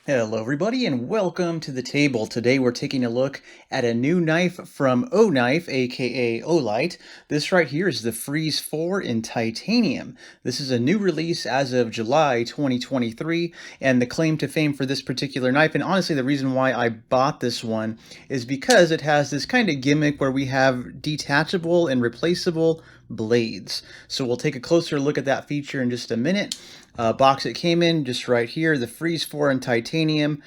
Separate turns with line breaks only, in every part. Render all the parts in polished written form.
Hello everybody and welcome to the table. Today we're taking a look at a new knife from OKNIFE, aka Olight. This right here is the Freeze 4 in titanium. This is a new release as of July 2023, and the claim to fame for this particular knife, and honestly the reason why I bought this one, is because it has this kind of gimmick where we have detachable and replaceable blades. So we'll take a closer look at that feature in just a minute. Box it came in just right here, the Freeze 4 in titanium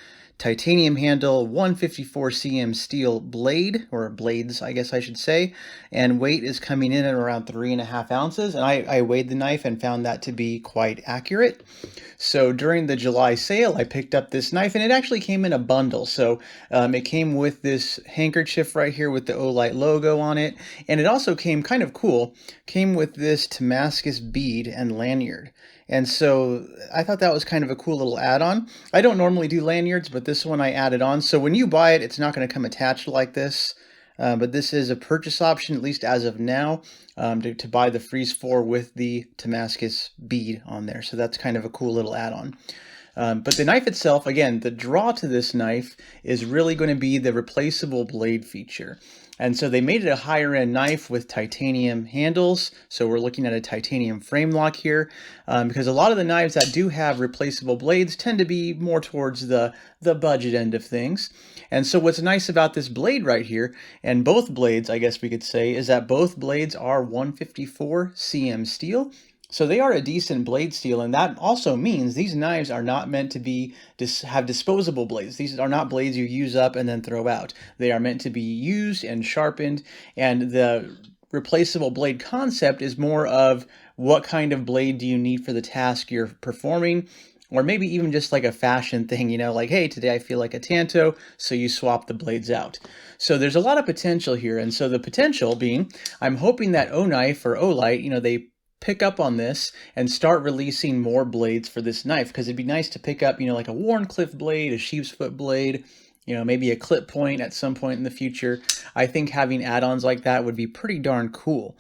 handle, 154 cm steel blade, or blades I guess I should say, and weight is coming in at around 3.5 ounces, and I weighed the knife and found that to be quite accurate. So during the July sale I picked up this knife, and it actually came in a bundle. So it came with this handkerchief right here with the Olight logo on it, and it also came kind of cool, came with this Damascus bead and lanyard. And so I thought that was kind of a cool little add-on. I don't normally do lanyards, but this one I added on. So when you buy it, it's not going to come attached like this. But this is a purchase option, at least as of now, to buy the Freeze 4 with the Damascus bead on there. So that's kind of a cool little add-on. But the knife itself, again, the draw to this knife is really going to be the replaceable blade feature. And so they made it a higher end knife with titanium handles. So we're looking at a titanium frame lock here, because a lot of the knives that do have replaceable blades tend to be more towards the budget end of things. And so what's nice about this blade right here, and both blades, I guess we could say, is that both blades are 154 cm steel. So they are a decent blade steel, and that also means these knives are not meant to have disposable blades. These are not blades you use up and then throw out. They are meant to be used and sharpened, and the replaceable blade concept is more of what kind of blade do you need for the task you're performing, or maybe even just like a fashion thing, you know, like, hey, today I feel like a Tanto, so you swap the blades out. So there's a lot of potential here, and so the potential being, I'm hoping that OKNIFE or Olight, you know, they pick up on this and start releasing more blades for this knife, because it'd be nice to pick up, you know, like a Wharncliffe blade, a sheep's foot blade, you know, maybe a clip point at some point in the future. I think having add-ons like that would be pretty darn cool.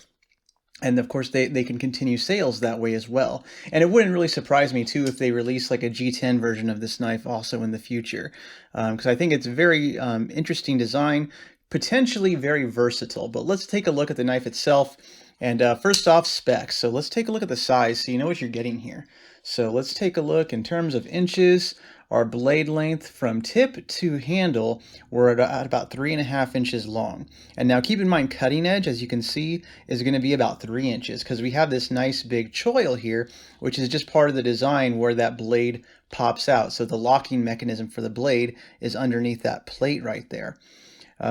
And of course, they can continue sales that way as well. And it wouldn't really surprise me too if they release like a G10 version of this knife also in the future, because I think it's a very interesting design, potentially very versatile. But let's take a look at the knife itself. And first off, specs. So let's take a look at the size so you know what you're getting here. So let's take a look in terms of inches. Our blade length from tip to handle, we're at about 3.5 inches long. And now keep in mind, cutting edge, as you can see, is going to be about 3 inches, because we have this nice big choil here, which is just part of the design where that blade pops out. So the locking mechanism for the blade is underneath that plate right there.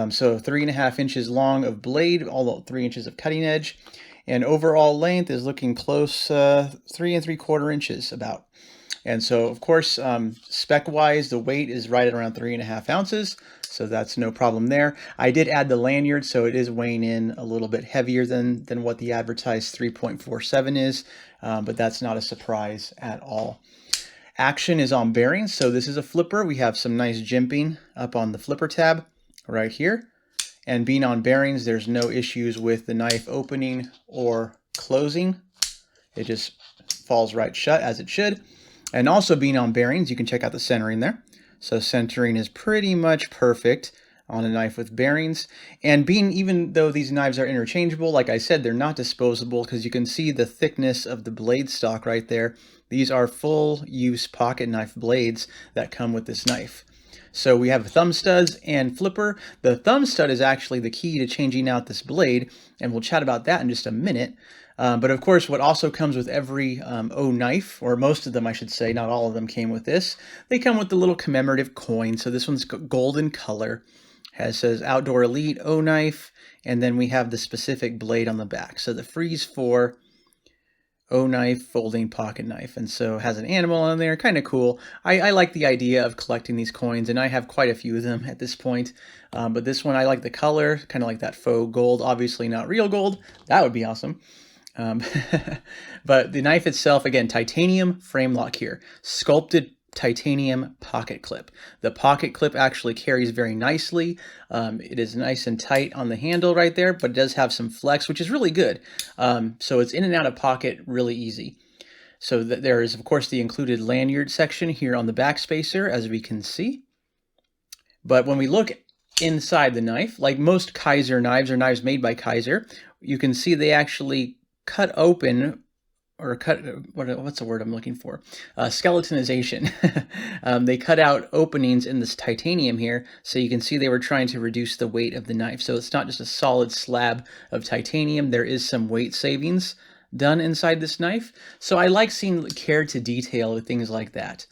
So 3.5 inches long of blade, although 3 inches of cutting edge, and overall length is looking close, 3 3/4 inches about. And so, of course, spec-wise, the weight is right at around 3.5 ounces, so that's no problem there. I did add the lanyard, so it is weighing in a little bit heavier than what the advertised 3.47 is, but that's not a surprise at all. Action is on bearings, so this is a flipper. We have some nice jimping up on the flipper tab right here, and being on bearings, there's no issues with the knife opening or closing. It just falls right shut as it should. And also being on bearings, you can check out the centering there. So centering is pretty much perfect on a knife with bearings. And even though these knives are interchangeable, like I said, they're not disposable, because you can see the thickness of the blade stock right there. These are full use pocket knife blades that come with this knife. So we have thumb studs and flipper. The thumb stud is actually the key to changing out this blade, and we'll chat about that in just a minute. But of course, what also comes with every OKNIFE, or most of them I should say, not all of them came with this, they come with the little commemorative coin. So this one's golden color. It says Outdoor Elite OKNIFE, and then we have the specific blade on the back. So the Freeze 4 OKNIFE folding pocket knife, and so it has an animal on there, kind of cool. I like the idea of collecting these coins, and I have quite a few of them at this point. But this one, I like the color, kind of like that faux gold, obviously not real gold. That would be awesome. But the knife itself, again, titanium frame lock here, sculpted titanium pocket clip. The pocket clip actually carries very nicely. It is nice and tight on the handle right there, but it does have some flex, which is really good. So it's in and out of pocket really easy. So that there is, of course, the included lanyard section here on the back spacer, as we can see. But when we look inside the knife, like most Kaiser knives or knives made by Kaiser, you can see they actually cut open, or cut, what's the word I'm looking for? Skeletonization. They cut out openings in this titanium here, so you can see they were trying to reduce the weight of the knife. So it's not just a solid slab of titanium, there is some weight savings done inside this knife. So I like seeing care to detail with things like that.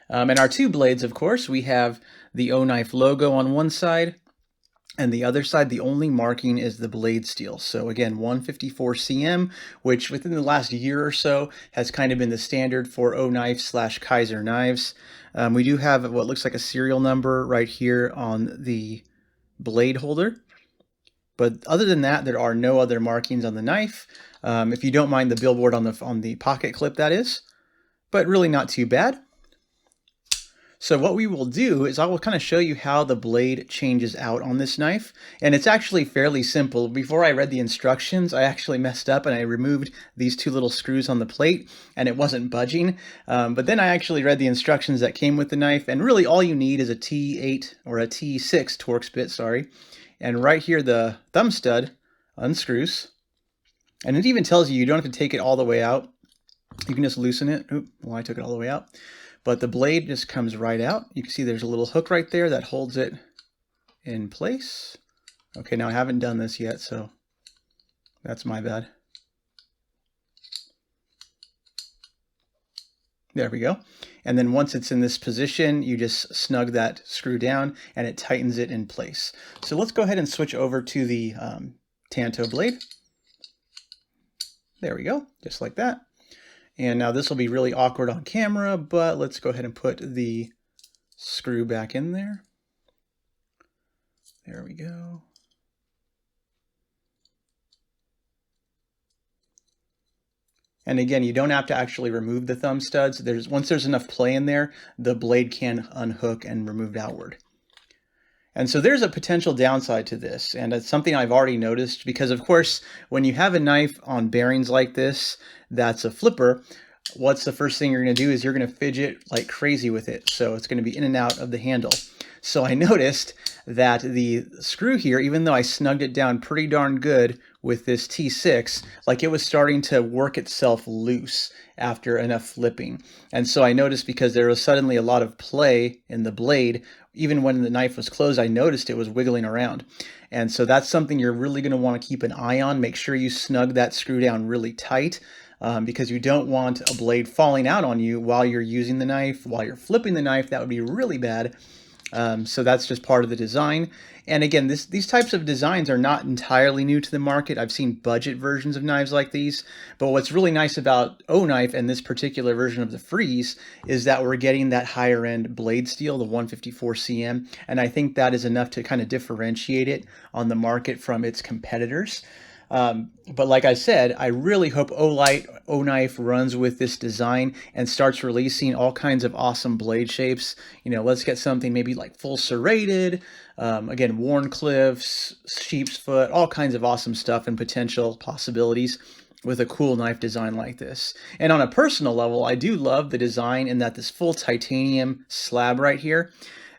And our two blades, of course, we have the OKNIFE logo on one side, and the other side, the only marking is the blade steel. So again, 154 cm, which within the last year or so has kind of been the standard for OKNIFE/Kaiser knives. We do have what looks like a serial number right here on the blade holder. But other than that, there are no other markings on the knife. If you don't mind the billboard on the pocket clip, that is. But really not too bad. So what we will do is I will kind of show you how the blade changes out on this knife. And it's actually fairly simple. Before I read the instructions, I actually messed up and I removed these two little screws on the plate and it wasn't budging. But then I actually read the instructions that came with the knife, and really all you need is a T8 or a T6 Torx bit, sorry. And right here the thumb stud unscrews. And it even tells you you don't have to take it all the way out. You can just loosen it. Oop, well, I took it all the way out. But the blade just comes right out. You can see there's a little hook right there that holds it in place. Okay, now I haven't done this yet, so that's my bad. There we go. And then once it's in this position, you just snug that screw down and it tightens it in place. So let's go ahead and switch over to the Tanto blade. There we go, just like that. And now this will be really awkward on camera, but let's go ahead and put the screw back in there. There we go. And again, you don't have to actually remove the thumb studs. Once there's enough play in there, the blade can unhook and remove outward. And so there's a potential downside to this, and it's something I've already noticed because, of course, when you have a knife on bearings like this that's a flipper, what's the first thing you're going to do is you're going to fidget like crazy with it. So it's going to be in and out of the handle. So I noticed that the screw here, even though I snugged it down pretty darn good with this T6, like it was starting to work itself loose after enough flipping. And so I noticed, because there was suddenly a lot of play in the blade, even when the knife was closed, I noticed it was wiggling around. And so that's something you're really going to want to keep an eye on. Make sure you snug that screw down really tight, because you don't want a blade falling out on you while you're using the knife, while you're flipping the knife. That would be really bad. So that's just part of the design. And again, these types of designs are not entirely new to the market. I've seen budget versions of knives like these. But what's really nice about OKNIFE and this particular version of the Freeze is that we're getting that higher end blade steel, the 154 cm. And I think that is enough to kind of differentiate it on the market from its competitors. But like I said, I really hope OKNIFE runs with this design and starts releasing all kinds of awesome blade shapes. You know, let's get something maybe like full serrated, again, Wharncliffes, sheep's foot, all kinds of awesome stuff and potential possibilities with a cool knife design like this. And on a personal level, I do love the design in that this full titanium slab right here,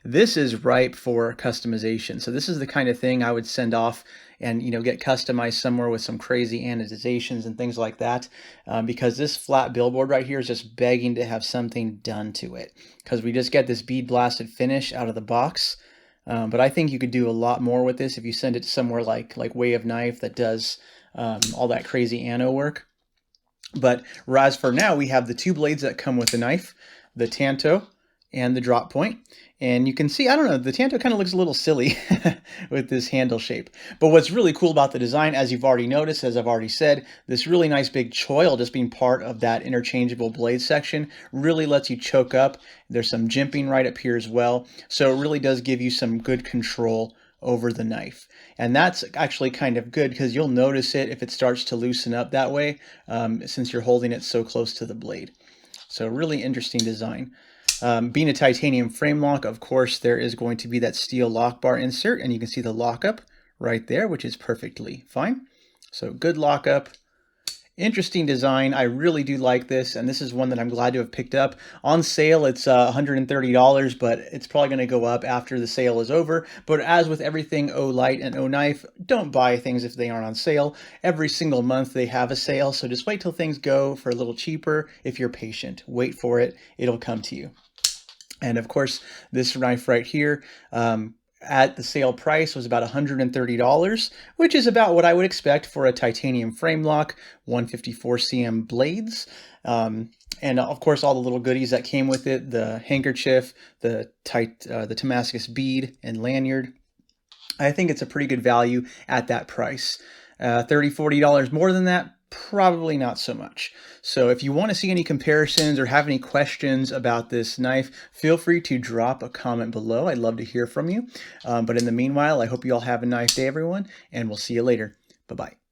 this is ripe for customization. So this is the kind of thing I would send off and, you know, get customized somewhere with some crazy annotations and things like that, because this flat billboard right here is just begging to have something done to it, because we just get this bead blasted finish out of the box. But I think you could do a lot more with this if you send it to somewhere like Way of Knife that does all that crazy anno work. But as for now, we have the two blades that come with the knife, the Tanto and the drop point. And you can see, I don't know, the Tanto kind of looks a little silly with this handle shape. But what's really cool about the design, as you've already noticed, as I've already said, this really nice big choil just being part of that interchangeable blade section really lets you choke up. There's some jimping right up here as well. So it really does give you some good control over the knife. And that's actually kind of good, because you'll notice it if it starts to loosen up that way, since you're holding it so close to the blade. So really interesting design. Being a titanium frame lock, of course, there is going to be that steel lock bar insert, and you can see the lockup right there, which is perfectly fine. So good lockup. Interesting design. I really do like this, and this is one that I'm glad to have picked up. On sale, it's $130, but it's probably going to go up after the sale is over. But as with everything Olight and OKNIFE, don't buy things if they aren't on sale. Every single month they have a sale, so just wait till things go for a little cheaper. If you're patient, wait for it. It'll come to you. And of course, this knife right here, at the sale price was about $130, which is about what I would expect for a titanium frame lock, 154 cm blades. And of course, all the little goodies that came with it, the handkerchief, the Damascus bead and lanyard. I think it's a pretty good value at that price. $30, $40 more than that, probably not so much. So if you want to see any comparisons or have any questions about this knife, feel free to drop a comment below. I'd love to hear from you. But in the meanwhile, I hope you all have a nice day, everyone, and we'll see you later. Bye-bye.